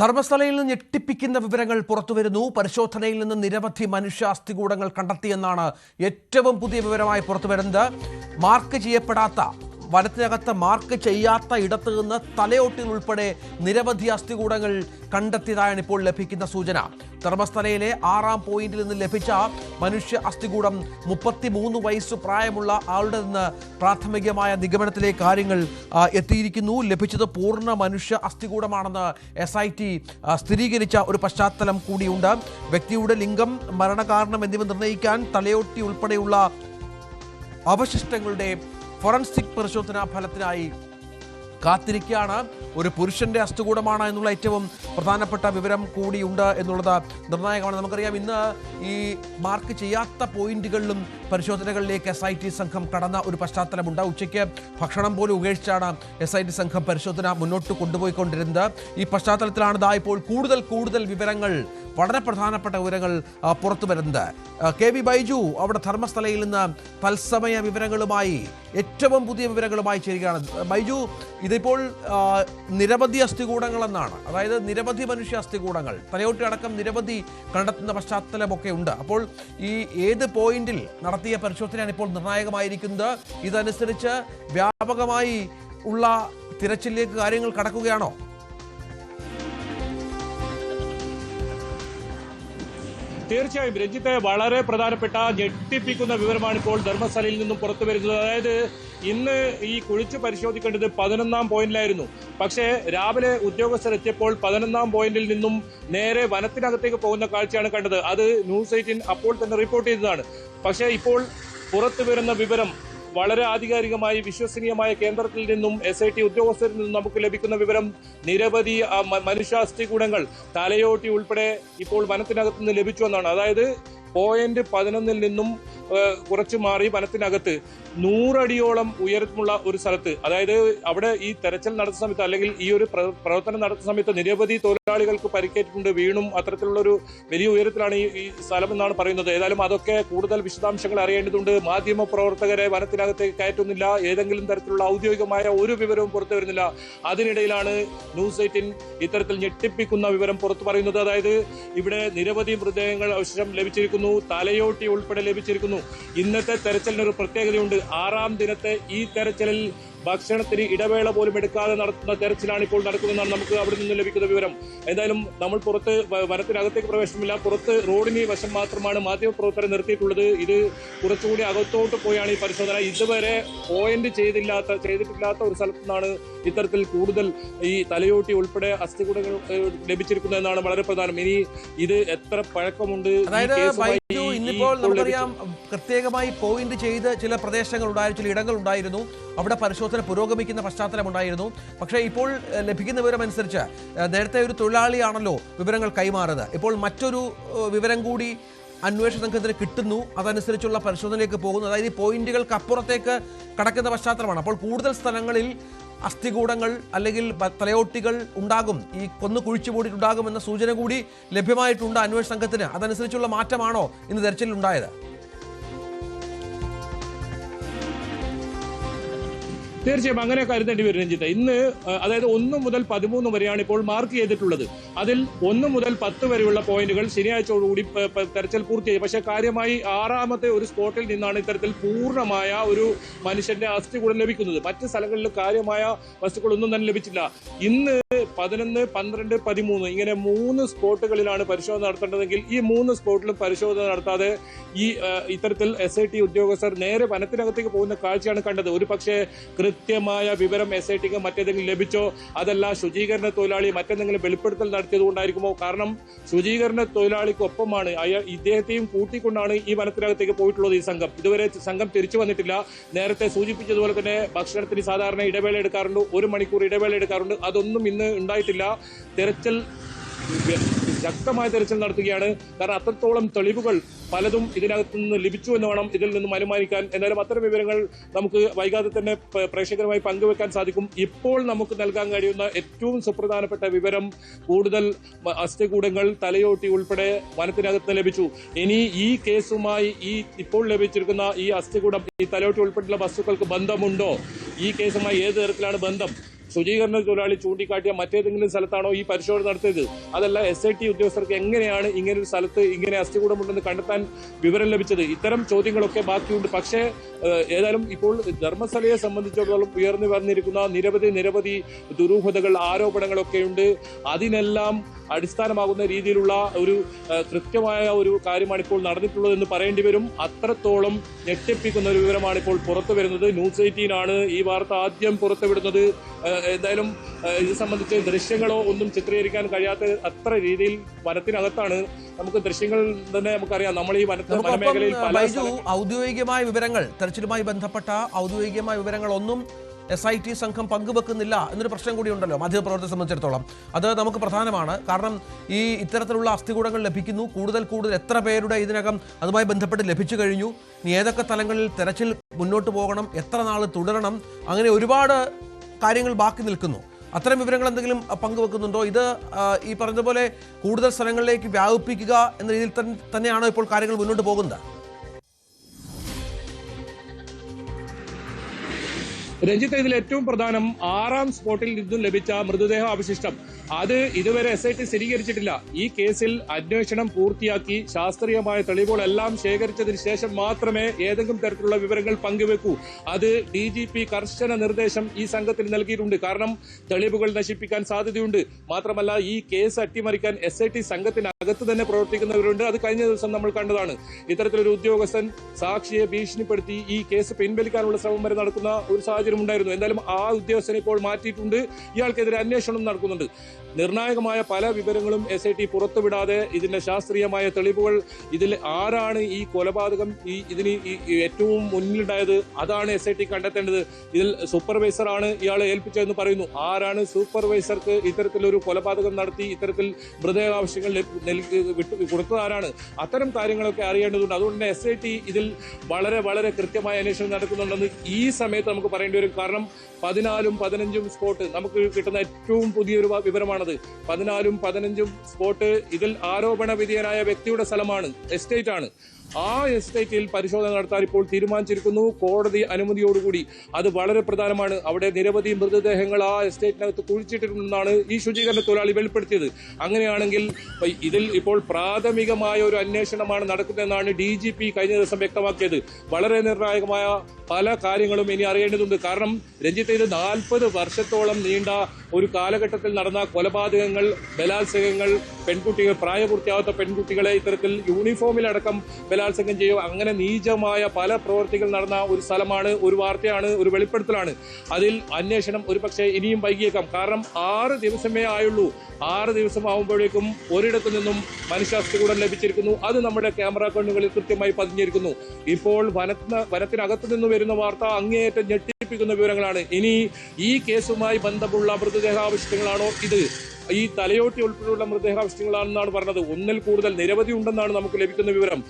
ധർമ്മസ്ഥലയിൽ നിന്ന് ഞെട്ടിപ്പിക്കുന്ന വിവരങ്ങൾ പുറത്തുവരുന്നു. പരിശോധനയിൽ നിന്ന് നിരവധി മനുഷ്യാസ്ഥികൂടങ്ങൾ കണ്ടെത്തിയെന്നാണ് ഏറ്റവും പുതിയ വിവരമായി പുറത്തുവരുന്നത്. മാർക്ക് ചെയ്യപ്പെടാത്ത, വനത്തിനകത്ത് മാർക്ക് ചെയ്യാത്ത ഇടത്ത് നിന്ന് തലയോട്ടിൽ ഉൾപ്പെടെ നിരവധി അസ്ഥികൂടങ്ങൾ കണ്ടെത്തിയതായാണ് ഇപ്പോൾ ലഭിക്കുന്ന സൂചന. ധർമ്മസ്ഥലയിലെ 6ാം പോയിന്റിൽ നിന്ന് ലഭിച്ച മനുഷ്യ അസ്ഥികൂടം 33 വയസ്സ് പ്രായമുള്ള ആളുടെ നിന്ന് പ്രാഥമികമായ നിഗമനത്തിലേക്ക് കാര്യങ്ങൾ എത്തിയിരിക്കുന്നു. ലഭിച്ചത് പൂർണ്ണ മനുഷ്യ അസ്ഥികൂടമാണെന്ന് SIT സ്ഥിരീകരിച്ച ഒരു പശ്ചാത്തലം കൂടിയുണ്ട്. വ്യക്തിയുടെ ലിംഗം, മരണകാരണം എന്നിവ നിർണ്ണയിക്കാൻ തലയോട്ടി ഉൾപ്പെടെയുള്ള അവശിഷ്ടങ്ങളുടെ ഫോറൻസിക് പരിശോധനാ ഫലത്തിനായി കാത്തിരിക്കുകയാണ്. ഒരു പുരുഷന്റെ അസ്ഥികൂടമാണ് എന്നുള്ള ഏറ്റവും പ്രധാനപ്പെട്ട വിവരം കൂടിയുണ്ട് എന്നുള്ളത് നിർണായകമാണ്. നമുക്കറിയാം, ഇന്ന് ഈ മാർക്ക് ചെയ്യാത്ത പോയിന്റുകളിലും പരിശോധനകളിലേക്ക് SIT സംഘം കടന്ന ഒരു പശ്ചാത്തലമുണ്ട്. ഉച്ചയ്ക്ക് ഭക്ഷണം പോലും ഉപേക്ഷിച്ചാണ് SIT സംഘം പരിശോധന മുന്നോട്ട് കൊണ്ടുപോയിക്കൊണ്ടിരുന്നത്. ഈ പശ്ചാത്തലത്തിലാണ് ഇപ്പോൾ കൂടുതൽ വിവരങ്ങൾ, വളരെ പ്രധാനപ്പെട്ട വിവരങ്ങൾ പുറത്തു വരുന്നത്. KV ബൈജു അവിടെ ധർമ്മസ്ഥലയിൽ നിന്ന് തത്സമയ വിവരങ്ങളുമായി, ഏറ്റവും പുതിയ വിവരങ്ങളുമായി ചേരുകയാണ്. ബൈജു, ഇതിപ്പോൾ നിരവധി അസ്ഥികൂടങ്ങളെന്നാണ്, അതായത് നിരവധി മനുഷ്യ അസ്ഥികൂടങ്ങൾ, തലയോട്ടി അടക്കം നിരവധി കണ്ടെത്തുന്ന പശ്ചാത്തലമൊക്കെ ഉണ്ട്. അപ്പോൾ ഈ ഏത് പോയിന്റിൽ നടത്തിയ പരിശോധനയാണ് ഇപ്പോൾ നിർണായകമായിരിക്കുന്നത്? ഇതനുസരിച്ച് വ്യാപകമായി ഉള്ള തിരച്ചിലേക്ക് കാര്യങ്ങൾ കടക്കുകയാണോ? തീർച്ചയായും രഞ്ജിത്തെ, വളരെ പ്രധാനപ്പെട്ട ഞെട്ടിപ്പിക്കുന്ന വിവരമാണ് ഇപ്പോൾ ധർമ്മസ്ഥലയിൽ നിന്നും പുറത്തു വരുന്നത്. അതായത് ഇന്ന് ഈ കുഴിച്ച് പരിശോധിക്കേണ്ടത് 11ാം പോയിന്റിലായിരുന്നു. പക്ഷേ രാവിലെ ഉദ്യോഗസ്ഥർ എത്തിയപ്പോൾ 11ാം പോയിന്റിൽ നിന്നും നേരെ വനത്തിനകത്തേക്ക് പോകുന്ന കാഴ്ചയാണ് കണ്ടത്. അത് ന്യൂസ് 18 അപ്പോൾ തന്നെ റിപ്പോർട്ട് ചെയ്തതാണ്. പക്ഷേ ഇപ്പോൾ പുറത്തു വരുന്ന വിവരം വളരെ ആധികാരികമായി വിശ്വസനീയമായ കേന്ദ്രത്തിൽ നിന്നും SIT ഉദ്യോഗസ്ഥരിൽ നിന്നും നമുക്ക് ലഭിക്കുന്ന വിവരം, നിരവധി മനുഷ്യാസ്ഥികൂടങ്ങൾ തലയോട്ടി ഉൾപ്പെടെ ഇപ്പോൾ വനത്തിനകത്ത് നിന്ന് ലഭിച്ചു എന്നാണ്. അതായത് പോയിന്റ് 11ൽ നിന്നും കുറച്ച് മാറി വനത്തിനകത്ത് 100 അടിയോളം ഉയരമുള്ള ഒരു സ്ഥലത്ത്, അതായത് അവിടെ ഈ തെരച്ചിൽ നടത്തുന്ന സമയത്ത്, അല്ലെങ്കിൽ ഈ ഒരു പ്രവർത്തനം നടത്തുന്ന സമയത്ത് നിരവധി തൊഴിലാളികൾക്ക് പരിക്കേറ്റിട്ടുണ്ട്, വീണും. അത്തരത്തിലുള്ള ഒരു വലിയ ഉയരത്തിലാണ് ഈ സ്ഥലം എന്നാണ് പറയുന്നത്. ഏതായാലും അതൊക്കെ കൂടുതൽ വിശദാംശങ്ങൾ അറിയേണ്ടതുണ്ട്. മാധ്യമ പ്രവർത്തകരെ വനത്തിനകത്തേക്ക് കയറ്റുന്നില്ല, ഏതെങ്കിലും തരത്തിലുള്ള ഔദ്യോഗികമായ ഒരു വിവരവും പുറത്തു വരുന്നില്ല. അതിനിടയിലാണ് ന്യൂസ് 18 ഇത്തരത്തിൽ ഞെട്ടിപ്പിക്കുന്ന വിവരം പുറത്തു പറയുന്നത്. അതായത് ഇവിടെ നിരവധി മൃതദേഹങ്ങൾ അവശേഷം ലഭിച്ചിരിക്കുന്നു, തലയോട്ടി ഉൾപ്പെടെ ലഭിച്ചിരിക്കുന്നു. ഇന്നത്തെ തെരച്ചിലിനൊരു പ്രത്യേകതയുണ്ട്. 6ാം ദിനത്തെ ഈ തെരച്ചിലിൽ ഭക്ഷണത്തിന് ഇടവേള പോലും എടുക്കാതെ നടത്തുന്ന തെരച്ചിലാണ് ഇപ്പോൾ നടക്കുന്നതെന്നാണ് നമുക്ക് അവിടെ നിന്ന് ലഭിക്കുന്ന വിവരം. എന്തായാലും നമ്മൾ പുറത്ത് വനത്തിനകത്തേക്ക് പ്രവേശനമില്ല, പുറത്ത് റോഡിന് വശം മാത്രമാണ് മാധ്യമപ്രവർത്തകരെ നിർത്തിയിട്ടുള്ളത്. ഇത് കുറച്ചുകൂടി അകത്തോട്ട് പോയാണ് ഈ പരിശോധന. ഇതുവരെ പോയിന്റ് ചെയ്തിട്ടില്ലാത്ത ഒരു സ്ഥലത്തു നിന്നാണ് ഇത്തരത്തിൽ കൂടുതൽ ഈ തലയോട്ടി ഉൾപ്പെടെ അസ്ഥികൂടങ്ങൾ ലഭിച്ചിരിക്കുന്നതെന്നാണ് വളരെ പ്രധാനം. ഇനി ഇത് എത്ര പഴക്കമുണ്ട്? ഇന്നിപ്പോൾ നമുക്കറിയാം, പ്രത്യേകമായി പോയിന്റ് ചെയ്ത് ചില പ്രദേശങ്ങളുണ്ടായിരുന്നു, ചില ഇടങ്ങളുണ്ടായിരുന്നു, അവിടെ പരിശോധന പുരോഗമിക്കുന്ന പശ്ചാത്തലമുണ്ടായിരുന്നു. പക്ഷേ ഇപ്പോൾ ലഭിക്കുന്ന വിവരമനുസരിച്ച്, നേരത്തെ ഒരു തൊഴിലാളിയാണല്ലോ വിവരങ്ങൾ കൈമാറുന്നത്, ഇപ്പോൾ മറ്റൊരു വിവരം കൂടി അന്വേഷണ സംഘത്തിന് കിട്ടുന്നു. അതനുസരിച്ചുള്ള പരിശോധനയിലേക്ക് പോകുന്നു. അതായത് ഈ പോയിന്റുകൾക്ക് അപ്പുറത്തേക്ക് കടക്കുന്ന പശ്ചാത്തലമാണ്. അപ്പോൾ കൂടുതൽ സ്ഥലങ്ങളിൽ അസ്ഥികൂടങ്ങൾ അല്ലെങ്കിൽ തലയോട്ടികൾ ഉണ്ടാകും, ഈ കൊന്നു കുഴിച്ചു മൂടിയിട്ടുണ്ടാകും എന്ന സൂചന കൂടി ലഭ്യമായിട്ടുണ്ട് അന്വേഷണ സംഘത്തിന്. അതനുസരിച്ചുള്ള മാറ്റമാണോ ഇന്ന് തെരച്ചിലുണ്ടായത്? തീർച്ചയായും അങ്ങനെ കരുതേണ്ടി വരും രഞ്ജിത്ത്. ഇന്ന് അതായത് 1 മുതൽ 13 വരെയാണ് ഇപ്പോൾ മാർക്ക് ചെയ്തിട്ടുള്ളത്. അതിൽ 1 മുതൽ 10 വരെയുള്ള പോയിന്റുകൾ ശനിയാഴ്ചയോടുകൂടി തെരച്ചിൽ പൂർത്തിയായി. പക്ഷേ കാര്യമായി 6ാമത്തെ ഒരു സ്പോട്ടിൽ നിന്നാണ് ഇത്തരത്തിൽ പൂർണ്ണമായ ഒരു മനുഷ്യന്റെ അസ്ഥികൂടം ലഭിക്കുന്നത്. മറ്റ് സ്ഥലങ്ങളിൽ കാര്യമായ വസ്തുക്കളൊന്നും തന്നെ ലഭിച്ചില്ല. ഇന്ന് 11, 12, 13 ഇങ്ങനെ 3 സ്പോട്ടുകളിലാണ് പരിശോധന നടത്തേണ്ടതെങ്കിൽ ഈ 3 സ്പോട്ടിലും പരിശോധന നടത്താതെ ഈ ഇത്തരത്തിൽ SIT ഉദ്യോഗസ്ഥർ നേരെ വനത്തിനകത്തേക്ക് പോകുന്ന കാഴ്ചയാണ് കണ്ടത്. ഒരു പക്ഷേ കൃത്യമായ വിവരം SITക്ക് മറ്റേതെങ്കിലും ലഭിച്ചോ, അതല്ല ശുചീകരണ തൊഴിലാളി മറ്റെന്തെങ്കിലും വെളിപ്പെടുത്തൽ നടത്തിയത് കൊണ്ടായിരിക്കുമോ? കാരണം ശുചീകരണ തൊഴിലാളിക്കൊപ്പമാണ് ഇദ്ദേഹത്തെയും കൂട്ടിക്കൊണ്ടാണ് ഈ വനത്തിനകത്തേക്ക് പോയിട്ടുള്ളത് ഈ സംഘം. ഇതുവരെ സംഘം തിരിച്ചു വന്നിട്ടില്ല. നേരത്തെ സൂചിപ്പിച്ചതുപോലെ തന്നെ ഭക്ഷണത്തിന് സാധാരണ ഇടവേള എടുക്കാറുണ്ട്, 1 മണിക്കൂർ ഇടവേള എടുക്കാറുണ്ട്. അതൊന്നും ഇന്ന് ഉണ്ടായിട്ടില്ല. തെരച്ചിൽ ശക്തമായ തെരച്ചിൽ നടത്തുകയാണ്. കാരണം അത്രത്തോളം തെളിവുകൾ പലതും ഇതിനകത്ത് നിന്ന് ലഭിച്ചു എന്ന് വേണം ഇതിൽ നിന്നും അനുമാനിക്കാൻ. എന്നാലും അത്തരം വിവരങ്ങൾ നമുക്ക് വൈകാതെ തന്നെ പ്രേക്ഷകരുമായി പങ്കുവെക്കാൻ സാധിക്കും. ഇപ്പോൾ നമുക്ക് നൽകാൻ കഴിയുന്ന ഏറ്റവും സുപ്രധാനപ്പെട്ട വിവരം, കൂടുതൽ അസ്ഥികൂടങ്ങൾ തലയോട്ടി ഉൾപ്പെടെ വനത്തിനകത്ത് ലഭിച്ചു. ഇനി ഈ കേസുമായി ഈ ഇപ്പോൾ ലഭിച്ചിരിക്കുന്ന ഈ അസ്ഥികൂടം, ഈ തലയോട്ടി ഉൾപ്പെടെയുള്ള വസ്തുക്കൾക്ക് ബന്ധമുണ്ടോ? ഈ കേസുമായി ഏത് തരത്തിലാണ് ബന്ധം? ശുചീകരണ തൊഴിലാളി ചൂണ്ടിക്കാട്ടിയ മറ്റേതെങ്കിലും സ്ഥലത്താണോ ഈ പരിശോധന നടത്തിയത്? അതല്ല SIT ഉദ്യോഗസ്ഥർക്ക് എങ്ങനെയാണ് ഇങ്ങനൊരു സ്ഥലത്ത് ഇങ്ങനെ അസ്ഥികൂടമുണ്ടെന്ന് കണ്ടെത്താൻ വിവരം ലഭിച്ചത്? ഇത്തരം ചോദ്യങ്ങളൊക്കെ ബാക്കിയുണ്ട്. പക്ഷേ ഏതായാലും ഇപ്പോൾ ധർമ്മസ്ഥലയെ സംബന്ധിച്ചിടത്തോളം ഉയർന്നു വന്നിരിക്കുന്ന നിരവധി ദുരൂഹതകൾ, ആരോപണങ്ങളൊക്കെയുണ്ട്. അതിനെല്ലാം അടിസ്ഥാനമാകുന്ന രീതിയിലുള്ള ഒരു കൃത്യമായ ഒരു കാര്യമാണ് ഇപ്പോൾ നടന്നിട്ടുള്ളതെന്ന് പറയേണ്ടി വരും. അത്രത്തോളം ഞെട്ടിപ്പിക്കുന്ന ഒരു വിവരമാണ് ഇപ്പോൾ പുറത്തു വരുന്നത്. ന്യൂസ് 18 ആണ് ഈ വാർത്ത ആദ്യം പുറത്തുവിടുന്നത്. എന്തായാലും ഇത് സംബന്ധിച്ച് ദൃശ്യങ്ങളോ ഒന്നും ചിത്രീകരിക്കാൻ കഴിയാത്ത അത്ര രീതിയിൽ വനത്തിനകത്താണ്. നമുക്ക് ദൃശ്യങ്ങൾ തന്നെ നമുക്കറിയാം. നമ്മൾ ഈ വനമേഖലയിൽ ഔദ്യോഗികമായ വിവരങ്ങൾ, തെരച്ചിലുമായി ബന്ധപ്പെട്ട ഔദ്യോഗികമായ വിവരങ്ങൾ ഒന്നും SIT സംഘം പങ്കുവെക്കുന്നില്ല എന്നൊരു പ്രശ്നം കൂടിയുണ്ടല്ലോ മാധ്യമപ്രവർത്തകരെ സംബന്ധിച്ചിടത്തോളം. അത് നമുക്ക് പ്രധാനമാണ്. കാരണം ഈ ഇത്തരത്തിലുള്ള അസ്ഥികൂടങ്ങൾ ലഭിക്കുന്നു, കൂടുതൽ എത്ര പേരുടെ ഇതിനകം അതുമായി ബന്ധപ്പെട്ട് ലഭിച്ചു കഴിഞ്ഞു, ഇനി ഏതൊക്കെ തലങ്ങളിൽ തെരച്ചിൽ മുന്നോട്ട് പോകണം, എത്ര നാൾ തുടരണം, അങ്ങനെ ഒരുപാട് കാര്യങ്ങൾ ബാക്കി നിൽക്കുന്നു. അത്തരം വിവരങ്ങൾ എന്തെങ്കിലും പങ്കുവെക്കുന്നുണ്ടോ? ഇത് ഈ പറഞ്ഞതുപോലെ കൂടുതൽ സ്ഥലങ്ങളിലേക്ക് വ്യാപിപ്പിക്കുക എന്ന രീതിയിൽ തന്നെയാണോ ഇപ്പോൾ കാര്യങ്ങൾ മുന്നോട്ട് പോകുന്നത്? രഞ്ജിത്ത്, ഇതിൽ ഏറ്റവും പ്രധാനം 6ാം സ്പോട്ടിൽ നിന്നും ലഭിച്ച മൃതദേഹ അവശിഷ്ടം. അത് ഇതുവരെ SIT സ്ഥിരീകരിച്ചിട്ടില്ല. ഈ കേസിൽ അന്വേഷണം പൂർത്തിയാക്കി ശാസ്ത്രീയമായ തെളിവുകളെല്ലാം ശേഖരിച്ചതിന് ശേഷം മാത്രമേ ഏതെങ്കിലും തരത്തിലുള്ള വിവരങ്ങൾ പങ്കുവെക്കൂ. അത് DGP കർശന നിർദ്ദേശം ഈ സംഘത്തിന് നൽകിയിട്ടുണ്ട്. കാരണം തെളിവുകൾ നശിപ്പിക്കാൻ സാധ്യതയുണ്ട്. മാത്രമല്ല ഈ കേസ് അട്ടിമറിക്കാൻ SIT സംഘത്തിനകത്ത് തന്നെ പ്രവർത്തിക്കുന്നവരുണ്ട്. അത് കഴിഞ്ഞ ദിവസം നമ്മൾ കണ്ടതാണ്. ഇത്തരത്തിലൊരു ഉദ്യോഗസ്ഥൻ സാക്ഷിയെ ഭീഷണിപ്പെടുത്തി ഈ കേസ് പിൻവലിക്കാനുള്ള ശ്രമം വരെ നടക്കുന്ന ഒരു സാഹചര്യം ഉണ്ടായിരുന്നു. എന്തായാലും ആ ഉദ്യോഗസ്ഥനെ ഇപ്പോൾ മാറ്റിയിട്ടുണ്ട്. ഇയാൾക്കെതിരെ അന്വേഷണം നടക്കുന്നുണ്ട്. നിർണായകമായ പല വിവരങ്ങളും SIT പുറത്തുവിടാതെ ഇതിന്റെ ശാസ്ത്രീയമായ തെളിവുകൾ, ഇതിൽ ആരാണ് ഈ കൊലപാതകം ഇതിന് ഏറ്റവും മുന്നിലുണ്ടായത്, അതാണ് SIT കണ്ടെത്തേണ്ടത്. ഇതിൽ സൂപ്പർവൈസറാണ് ഇയാളെ ഏൽപ്പിച്ചതെന്ന് പറയുന്നു. ആരാണ് സൂപ്പർവൈസർക്ക് ഇത്തരത്തിലൊരു കൊലപാതകം നടത്തി ഇത്തരത്തിൽ മൃതദേഹ ആവശ്യങ്ങൾ കൊടുത്തതാരാണ്? അത്തരം കാര്യങ്ങളൊക്കെ അറിയേണ്ടതുണ്ട്. അതുകൊണ്ട് തന്നെ SIT ഇതിൽ വളരെ കൃത്യമായ അന്വേഷണം നടക്കുന്നുണ്ടെന്ന് ഈ സമയത്ത് നമുക്ക് പറയേണ്ടി വരും. കാരണം 14ഉം 15ഉം സ്പോട്ട് നമുക്ക് കിട്ടുന്ന ഏറ്റവും പുതിയൊരു വിവരമാണത്. 14ഉം 15ഉം സ്പോട്ട് ഇതിൽ ആരോപണ വിധേയനായ വ്യക്തിയുടെ സ്ഥലമാണ്, എസ്റ്റേറ്റ് ആണ്. ആ എസ്റ്റേറ്റിൽ പരിശോധന നടത്താൻ ഇപ്പോൾ തീരുമാനിച്ചിരിക്കുന്നു, കോടതി അനുമതിയോടുകൂടി. അത് വളരെ പ്രധാനമാണ്. അവിടെ നിരവധി മൃതദേഹങ്ങൾ ആ എസ്റ്റേറ്റിനകത്ത് കുഴിച്ചിട്ടിട്ടുണ്ടെന്നാണ് ഈ ശുചീകരണ തൊഴിലാളി വെളിപ്പെടുത്തിയത്. അങ്ങനെയാണെങ്കിൽ ഇതിൽ ഇപ്പോൾ പ്രാഥമികമായ ഒരു അന്വേഷണമാണ് നടക്കുന്നതെന്നാണ് DGP കഴിഞ്ഞ ദിവസം വ്യക്തമാക്കിയത്. വളരെ നിർണായകമായ പല കാര്യങ്ങളും ഇനി അറിയേണ്ടതുണ്ട്. കാരണം രഞ്ജിത്ത്, ഇത് 40 വർഷത്തോളം നീണ്ട ഒരു കാലഘട്ടത്തിൽ നടന്ന കൊലപാതകങ്ങൾ, ബലാത്സംഗങ്ങൾ, പെൺകുട്ടികൾ, പ്രായപൂർത്തിയാവാത്ത പെൺകുട്ടികളെ ഇത്തരത്തിൽ യൂണിഫോമിലടക്കം ബലാത്സംഗം ചെയ്യുക, അങ്ങനെ നീചമായ പല പ്രവർത്തികൾ നടന്ന ഒരു സ്ഥലമാണ്, ഒരു വാർത്തയാണ്, ഒരു വെളിപ്പെടുത്തലാണ്. അതിൽ അന്വേഷണം ഒരുപക്ഷെ ഇനിയും വൈകിയേക്കാം. കാരണം 6 ദിവസമേ ആയുള്ളൂ. 6 ദിവസം ആവുമ്പോഴേക്കും ഒരിടത്തു നിന്നും മനുഷ്യാസ്ഥികൂടം ലഭിച്ചിരിക്കുന്നു. അത് നമ്മുടെ ക്യാമറ കണ്ണുകളിൽ കൃത്യമായി പതിഞ്ഞിരിക്കുന്നു. ഇപ്പോൾ വനത്തിനകത്തു നിന്ന് വരുന്ന വാർത്ത അങ്ങേയറ്റം ഞെട്ടിപ്പിക്കുന്ന വിവരങ്ങളാണ്. ഇനി ഈ കേസുമായി ബന്ധമുള്ള മൃതദേഹാവശിഷ്ടങ്ങളാണോ ഇത്? ഈ തലയോട്ടി ഉൾപ്പെടെയുള്ള മൃതദേഹാവശിഷ്ടങ്ങളാണെന്നാണ് പറഞ്ഞത്. ഒന്നിൽ കൂടുതൽ നിരവധി ഉണ്ടെന്നാണ് നമുക്ക് ലഭിക്കുന്ന വിവരം.